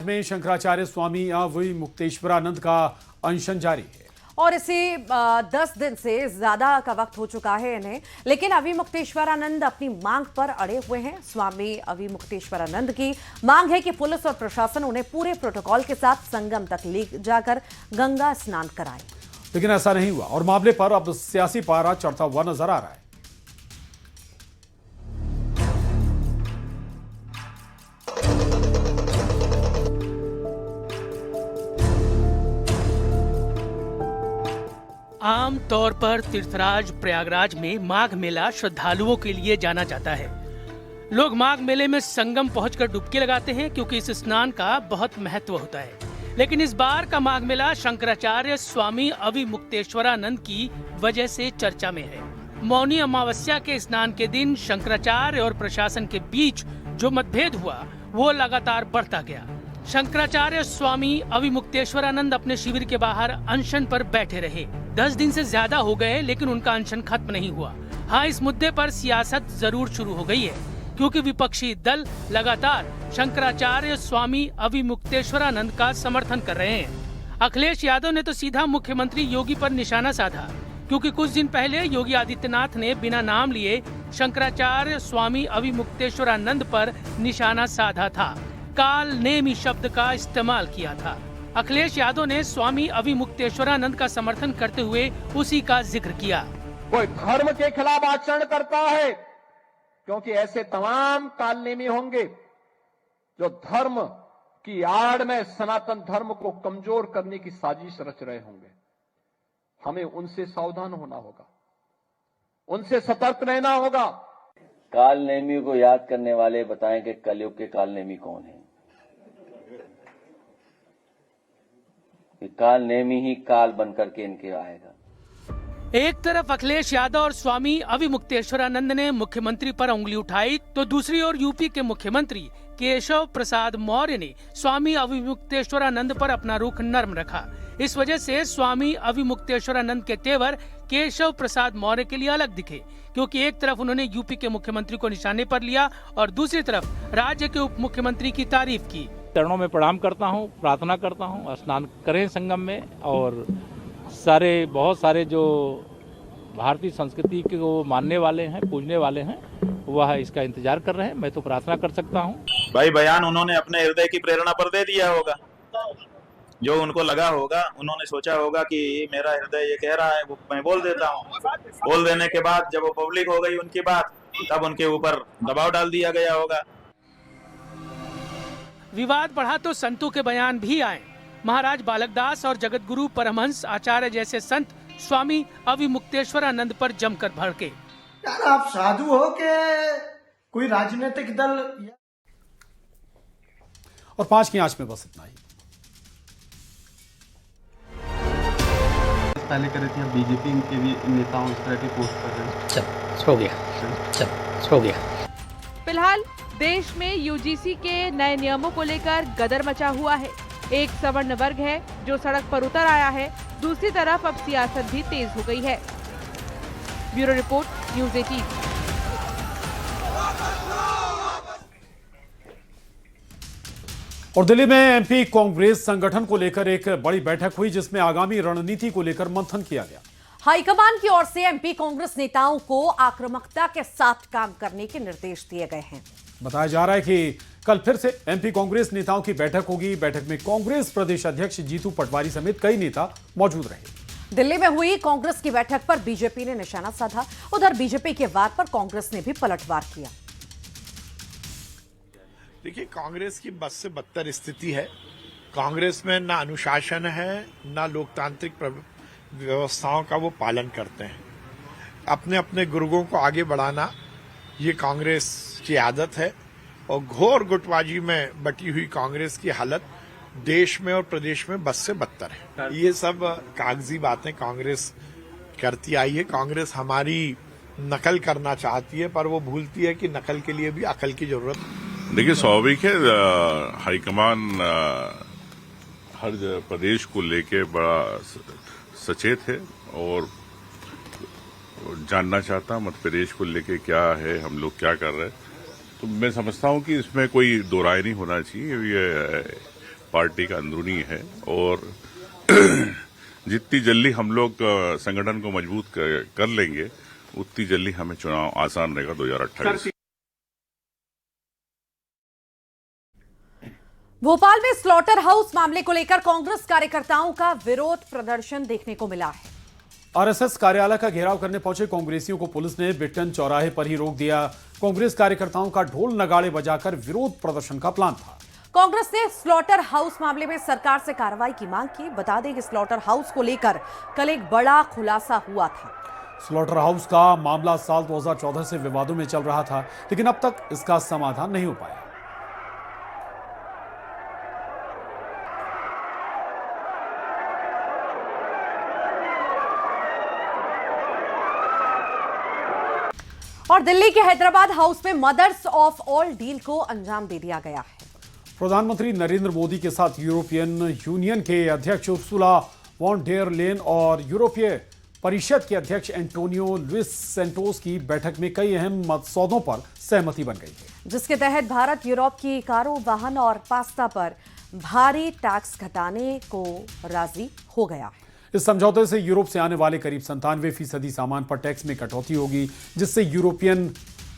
में शंकराचार्य स्वामी अविमुक्तेश्वरानंद का अनशन जारी है और इसी 10 दिन से ज्यादा का वक्त हो चुका है इन्हें, लेकिन अविमुक्तेश्वरानंद अपनी मांग पर अड़े हुए हैं। स्वामी अविमुक्तेश्वरानंद की मांग है कि पुलिस और प्रशासन उन्हें पूरे प्रोटोकॉल के साथ संगम तक ले जाकर गंगा स्नान कराए, लेकिन ऐसा नहीं हुआ और मामले पर अब सियासी पारा चढ़ता हुआ नजर आ रहा है। आम तौर पर तीर्थराज प्रयागराज में माघ मेला श्रद्धालुओं के लिए जाना जाता है। लोग माघ मेले में संगम पहुंचकर डुबकी लगाते हैं क्योंकि इस स्नान का बहुत महत्व होता है। लेकिन इस बार का माघ मेला शंकराचार्य स्वामी अविमुक्तेश्वरानंद की वजह से चर्चा में है। मौनी अमावस्या के स्नान के दिन शंकराचार्य और प्रशासन के बीच जो मतभेद हुआ वो लगातार बढ़ता गया। शंकराचार्य स्वामी अविमुक्तेश्वरानंद अपने शिविर के बाहर अनशन पर बैठे रहे। 10 दिन से ज्यादा हो गए लेकिन उनका अनशन खत्म नहीं हुआ। हाँ, इस मुद्दे पर सियासत जरूर शुरू हो गई है क्योंकि विपक्षी दल लगातार शंकराचार्य स्वामी अविमुक्तेश्वरानंद का समर्थन कर रहे हैं। अखिलेश यादव ने तो सीधा मुख्यमंत्री योगी पर निशाना साधा क्योंकि कुछ दिन पहले योगी आदित्यनाथ ने बिना नाम लिए शंकराचार्य स्वामी अविमुक्तेश्वरानंद पर निशाना साधा था, काल नेमी शब्द का इस्तेमाल किया था। अखिलेश यादव ने स्वामी अविमुक्तेश्वरानंद का समर्थन करते हुए उसी का जिक्र किया। कोई धर्म के खिलाफ आचरण करता है क्योंकि ऐसे तमाम कालनेमी होंगे जो धर्म की आड़ में सनातन धर्म को कमजोर करने की साजिश रच रहे होंगे। हमें उनसे सावधान होना होगा, उनसे सतर्क रहना होगा। कालनेमी को याद करने वाले बताएं कि कलयुग के कालनेमी कौन है। काल नेमी ही काल बनकर के इनके आएगा। एक तरफ अखिलेश यादव और स्वामी अविमुक्तेश्वरानंद ने मुख्यमंत्री पर उंगली उठाई तो दूसरी ओर यूपी के मुख्यमंत्री केशव प्रसाद मौर्य ने स्वामी अविमुक्तेश्वरानंद पर अपना रुख नर्म रखा। इस वजह से स्वामी अविमुक्तेश्वरानंद के तेवर केशव प्रसाद मौर्य के लिए अलग दिखे क्योंकि एक तरफ उन्होंने यूपी के मुख्यमंत्री को निशाने पर लिया और दूसरी तरफ राज्य के उप मुख्यमंत्री की तारीफ की। चरणों में प्रणाम करता हूं, प्रार्थना करता हूं, स्नान करें संगम में और बहुत सारे जो भारतीय संस्कृति को मानने वाले हैं, पूजने वाले हैं, वह इसका इंतजार कर रहे हैं। मैं तो प्रार्थना कर सकता हूं। भाई बयान उन्होंने अपने हृदय की प्रेरणा पर दे दिया होगा, जो उनको लगा होगा, उन्होंने सोचा होगा कि मेरा हृदय ये कह रहा है, वो मैं बोल देता हूँ। बोल देने के बाद जब वो पब्लिक हो गई उनकी बात, तब उनके ऊपर दबाव डाल दिया गया होगा। विवाद बढ़ा तो संतों के बयान भी आए। महाराज बालकदास और जगत गुरु परमहंस आचार्य जैसे संत स्वामी अविमुक्तेश्वरानंद पर जमकर भड़के। यार आप साधु हो के कोई राजनीतिक दल। और 5 की आंच में बस इतना ही। पहले करे थे बीजेपी के भी नेताओं इस तरह के पोस्ट कर रहे हैं। चल हो गया। फिलहाल देश में यूजीसी के नए नियमों को लेकर गदर मचा हुआ है। एक सवर्ण वर्ग है जो सड़क पर उतर आया है, दूसरी तरफ अब सियासत भी तेज हो गई है। Bureau report, news 18। और दिल्ली में एमपी कांग्रेस संगठन को लेकर एक बड़ी बैठक हुई जिसमें आगामी रणनीति को लेकर मंथन किया गया। हाईकमान की ओर से एमपी कांग्रेस नेताओं को आक्रामकता के साथ काम करने के निर्देश दिए गए हैं। बताया जा रहा है कि कल फिर से एमपी कांग्रेस नेताओं की बैठक होगी। बैठक में कांग्रेस प्रदेश अध्यक्ष जीतू पटवारी समेत कई नेता मौजूद रहे। दिल्ली में हुई कांग्रेस की बैठक पर बीजेपी ने निशाना साधा। उधर बीजेपी के वार पर कांग्रेस ने भी पलटवार किया। देखिए, कांग्रेस की बद से बदतर स्थिति है। कांग्रेस में ना अनुशासन है, ना लोकतांत्रिक व्यवस्थाओं का वो पालन करते हैं। अपने अपने गुर्गों को आगे बढ़ाना ये कांग्रेस की आदत है और घोर गुटबाजी में बटी हुई कांग्रेस की हालत देश में और प्रदेश में बद से बदतर है। ये सब कागजी बातें कांग्रेस करती आई है। कांग्रेस हमारी नकल करना चाहती है पर वो भूलती है कि नकल के लिए भी अकल की जरूरत है। देखिए, स्वाभाविक है, हाईकमान हर प्रदेश को लेके बड़ा सचेत है और जानना चाहता मध्य प्रदेश को लेके क्या है, हम लोग क्या कर रहे हैं। तो मैं समझता हूं कि इसमें कोई दो राय नहीं होना चाहिए। ये पार्टी का अंदरूनी है और जितनी जल्दी हम लोग संगठन को मजबूत कर लेंगे उतनी जल्दी हमें चुनाव आसान रहेगा 2028। भोपाल में स्लॉटर हाउस मामले को लेकर कांग्रेस कार्यकर्ताओं का विरोध प्रदर्शन देखने को मिला है। आरएसएस कार्यालय का घेराव करने पहुंचे कांग्रेसियों को पुलिस ने बिट्टन चौराहे पर ही रोक दिया। कांग्रेस कार्यकर्ताओं का ढोल नगाड़े बजाकर विरोध प्रदर्शन का प्लान था। कांग्रेस ने स्लॉटर हाउस मामले में सरकार से कार्रवाई की मांग की। बता दें कि स्लॉटर हाउस को लेकर कल एक बड़ा खुलासा हुआ था। स्लॉटर हाउस का मामला साल 2014 से विवादों में चल रहा था, लेकिन अब तक इसका समाधान नहीं हो पाया। और दिल्ली के हैदराबाद हाउस में मदर्स ऑफ ऑल डील को अंजाम दे दिया गया है। प्रधानमंत्री नरेंद्र मोदी के साथ यूरोपियन यूनियन के अध्यक्ष उर्सुला वॉन डेर लेन और यूरोपीय परिषद के अध्यक्ष एंटोनियो लुइस सेंटोस की बैठक में कई अहम मसौदों पर सहमति बन गई है, जिसके तहत भारत यूरोप की कारों, वाहन और पास्ता पर भारी टैक्स घटाने को राजी हो गया है। इस समझौते से यूरोप से आने वाले करीब 97% सामान पर टैक्स में कटौती होगी, जिससे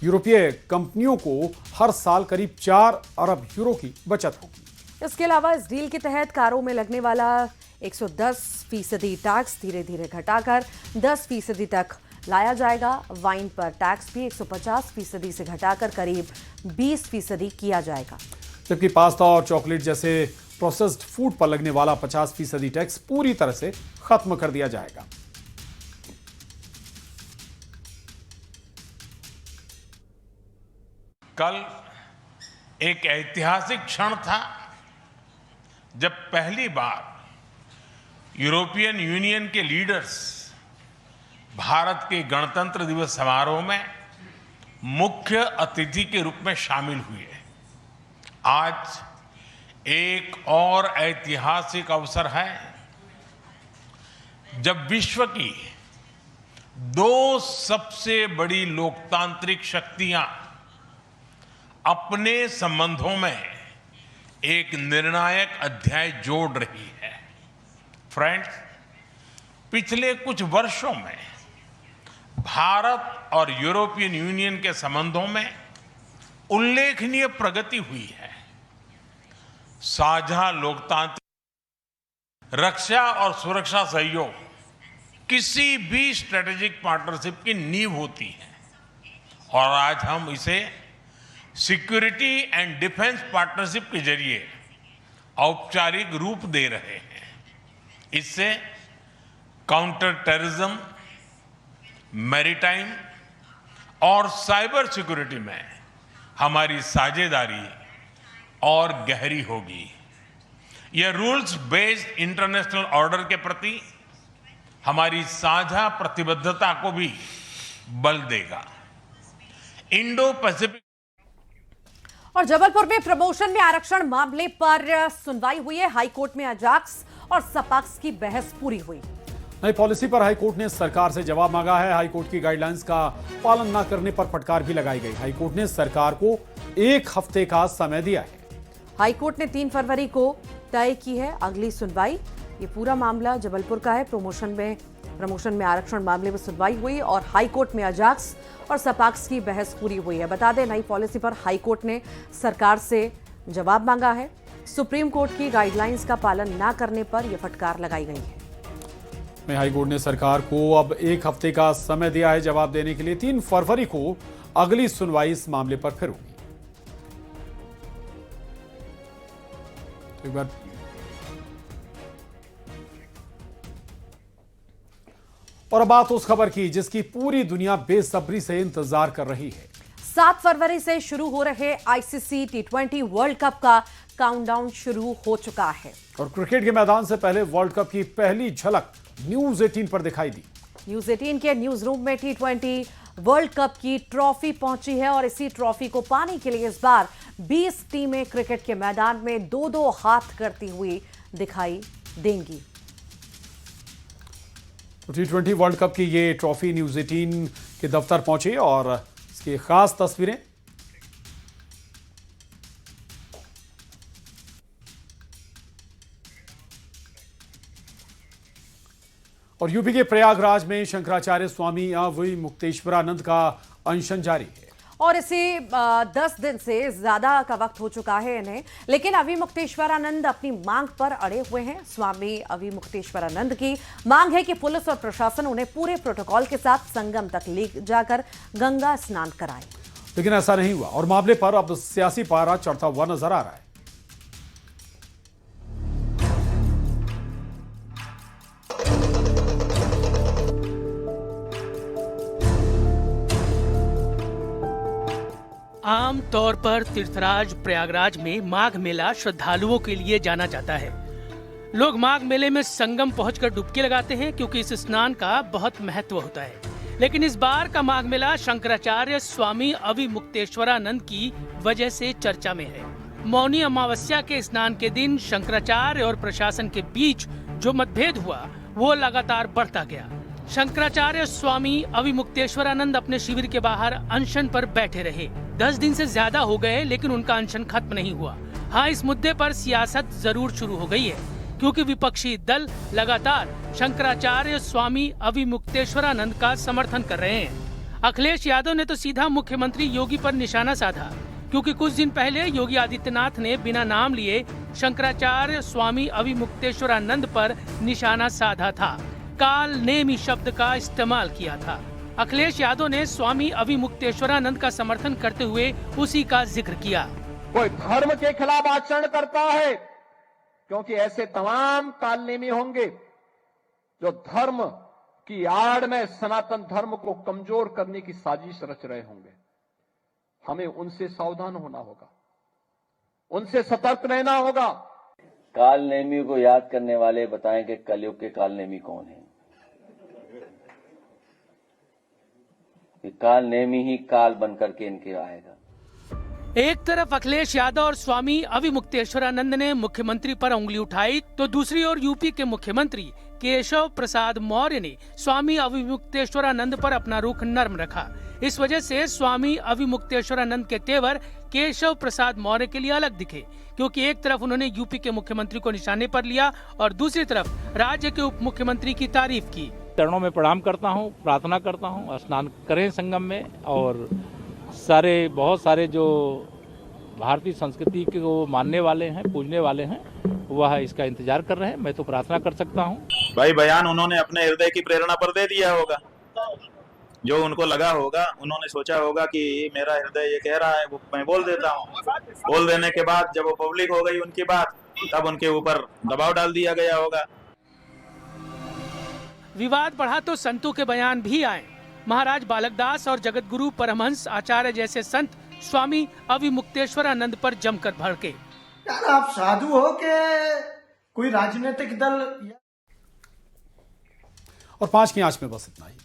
यूरोपीय कंपनियों को हर साल करीब 4 अरब यूरो की बचत होगी। इसके अलावा इस डील के तहत कारों में लगने वाला 110% टैक्स धीरे धीरे घटाकर 10% तक लाया जाएगा। वाइन पर टैक्स भी 150% से घटाकर करीब 20% किया जाएगा, जबकि पास्ता और चॉकलेट जैसे प्रोसेस्ड फूड पर लगने वाला 50% टैक्स पूरी तरह से खत्म कर दिया जाएगा। कल एक ऐतिहासिक क्षण था जब पहली बार यूरोपियन यूनियन के लीडर्स भारत के गणतंत्र दिवस समारोह में मुख्य अतिथि के रूप में शामिल हुए। आज एक और ऐतिहासिक अवसर है जब विश्व की 2 सबसे बड़ी लोकतांत्रिक शक्तियां अपने संबंधों में एक निर्णायक अध्याय जोड़ रही है। फ्रेंड्स, पिछले कुछ वर्षों में भारत और यूरोपियन यूनियन के संबंधों में उल्लेखनीय प्रगति हुई है। साझा लोकतांत्रिक रक्षा और सुरक्षा सहयोग किसी भी स्ट्रेटेजिक पार्टनरशिप की नींव होती है और आज हम इसे सिक्योरिटी एंड डिफेंस पार्टनरशिप के जरिए औपचारिक रूप दे रहे हैं। इससे काउंटर टेररिज्म, मैरीटाइम और साइबर सिक्योरिटी में हमारी साझेदारी और गहरी होगी। यह रूल्स बेस्ड इंटरनेशनल ऑर्डर के प्रति हमारी साझा प्रतिबद्धता को भी बल देगा। इंडो पैसिफिक और जबलपुर में प्रमोशन में आरक्षण मामले पर सुनवाई हुई है। हाईकोर्ट में अजाक्स और सपाक्स की बहस पूरी हुई। नई पॉलिसी पर हाईकोर्ट ने सरकार से जवाब मांगा है। हाईकोर्ट की गाइडलाइंस का पालन न करने पर फटकार भी लगाई गई। हाईकोर्ट ने सरकार को 1 हफ्ते का समय दिया है। हाईकोर्ट ने 3 फरवरी को तय की है अगली सुनवाई। ये पूरा मामला जबलपुर का है। प्रमोशन में आरक्षण मामले में सुनवाई हुई और हाईकोर्ट में अजाक्स और सपाक्स की बहस पूरी हुई है। बता दें, नई पॉलिसी पर हाईकोर्ट ने सरकार से जवाब मांगा है। सुप्रीम कोर्ट की गाइडलाइंस का पालन न करने पर यह फटकार लगाई गई है। हाईकोर्ट ने सरकार को अब 1 हफ्ते का समय दिया है जवाब देने के लिए। 3 फरवरी को अगली सुनवाई इस मामले पर फिर होगी। एक बार और बात उस खबर की जिसकी पूरी दुनिया बेसब्री से इंतजार कर रही है। 7 फरवरी से शुरू हो रहे आईसीसी T20 वर्ल्ड कप का काउंटडाउन शुरू हो चुका है और क्रिकेट के मैदान से पहले वर्ल्ड कप की पहली झलक न्यूज 18 पर दिखाई दी। न्यूज 18 के न्यूज रूम में T20 वर्ल्ड कप की ट्रॉफी पहुंची है और इसी ट्रॉफी को पाने के लिए इस बार 20 टीमें क्रिकेट के मैदान में 2-2 हाथ करती हुई दिखाई देंगी। T20 वर्ल्ड कप की ये ट्रॉफी न्यूज 18 के दफ्तर पहुंची और इसकी खास तस्वीरें। और यूपी के प्रयागराज में शंकराचार्य स्वामी अविमुक्तेश्वरानंद का अनशन जारी है और इसे 10 दिन से ज्यादा का वक्त हो चुका है इन्हें, लेकिन अविमुक्तेश्वरानंद अपनी मांग पर अड़े हुए हैं। स्वामी अविमुक्तेश्वरानंद की मांग है कि पुलिस और प्रशासन उन्हें पूरे प्रोटोकॉल के साथ संगम तक ले जाकर गंगा स्नान कराए, लेकिन ऐसा नहीं हुआ और मामले पर अब सियासी पारा चढ़ता हुआ नजर आ रहा है। आम तौर पर तीर्थराज प्रयागराज में माघ मेला श्रद्धालुओं के लिए जाना जाता है। लोग माघ मेले में संगम पहुंचकर डुबकी लगाते हैं क्योंकि इस स्नान का बहुत महत्व होता है। लेकिन इस बार का माघ मेला शंकराचार्य स्वामी अविमुक्तेश्वरानंद की वजह से चर्चा में है। मौनी अमावस्या के स्नान के दिन शंकराचार्य और प्रशासन के बीच जो मतभेद हुआ वो लगातार बढ़ता गया। शंकराचार्य स्वामी अविमुक्तेश्वरानंद अपने शिविर के बाहर अनशन पर बैठे रहे। 10 दिन से ज्यादा हो गए लेकिन उनका अनशन खत्म नहीं हुआ। हाँ, इस मुद्दे पर सियासत जरूर शुरू हो गई है क्योंकि विपक्षी दल लगातार शंकराचार्य स्वामी अविमुक्तेश्वरानंद का समर्थन कर रहे हैं। अखिलेश यादव ने तो सीधा मुख्यमंत्री योगी पर निशाना साधा क्योंकि कुछ दिन पहले योगी आदित्यनाथ ने बिना नाम लिए शंकराचार्य स्वामी अविमुक्तेश्वरानंद पर निशाना साधा था, काल नेमी शब्द का इस्तेमाल किया था। अखिलेश यादव ने स्वामी अविमुक्तेश्वरानंद का समर्थन करते हुए उसी का जिक्र किया। कोई धर्म के खिलाफ आचरण करता है क्योंकि ऐसे तमाम कालनेमी होंगे जो धर्म की आड़ में सनातन धर्म को कमजोर करने की साजिश रच रहे होंगे। हमें उनसे सावधान होना होगा, उनसे सतर्क रहना होगा। कालनेमी को याद करने वाले बताएं कि कलयुग के कालनेमी कौन है। काल नेमी ही काल बनकर के इनके आएगा। एक तरफ अखिलेश यादव और स्वामी अविमुक्तेश्वरानंद ने मुख्यमंत्री पर उंगली उठाई तो दूसरी ओर यूपी के मुख्यमंत्री केशव प्रसाद मौर्य ने स्वामी अविमुक्तेश्वरानंद पर अपना रुख नर्म रखा। इस वजह से स्वामी अविमुक्तेश्वरानंद के तेवर केशव प्रसाद मौर्य के लिए अलग दिखे क्योंकि एक तरफ उन्होंने यूपी के मुख्यमंत्री को निशाने पर लिया और दूसरी तरफ राज्य के उप मुख्यमंत्री की तारीफ की। चरणों में प्रणाम करता हूं, प्रार्थना करता हूं, स्नान करें संगम में और बहुत सारे जो भारतीय संस्कृति को मानने वाले हैं, पूजने वाले हैं, वह इसका इंतजार कर रहे हैं। मैं तो प्रार्थना कर सकता हूं। भाई बयान उन्होंने अपने हृदय की प्रेरणा पर दे दिया होगा। जो उनको लगा होगा, उन्होंने सोचा होगा कि मेरा हृदय ये कह रहा है, वो मैं बोल देता हूँ। बोल देने के बाद जब वो पब्लिक हो गई उनकी बात, तब उनके ऊपर दबाव डाल दिया गया होगा। विवाद बढ़ा तो संतों के बयान भी आए। महाराज बालकदास और जगतगुरु परमहंस आचार्य जैसे संत स्वामी अविमुक्तेश्वरानंद पर जमकर भड़के। यार आप साधु हो के कोई राजनीतिक दल। और 5 की आंच में बस इतना ही।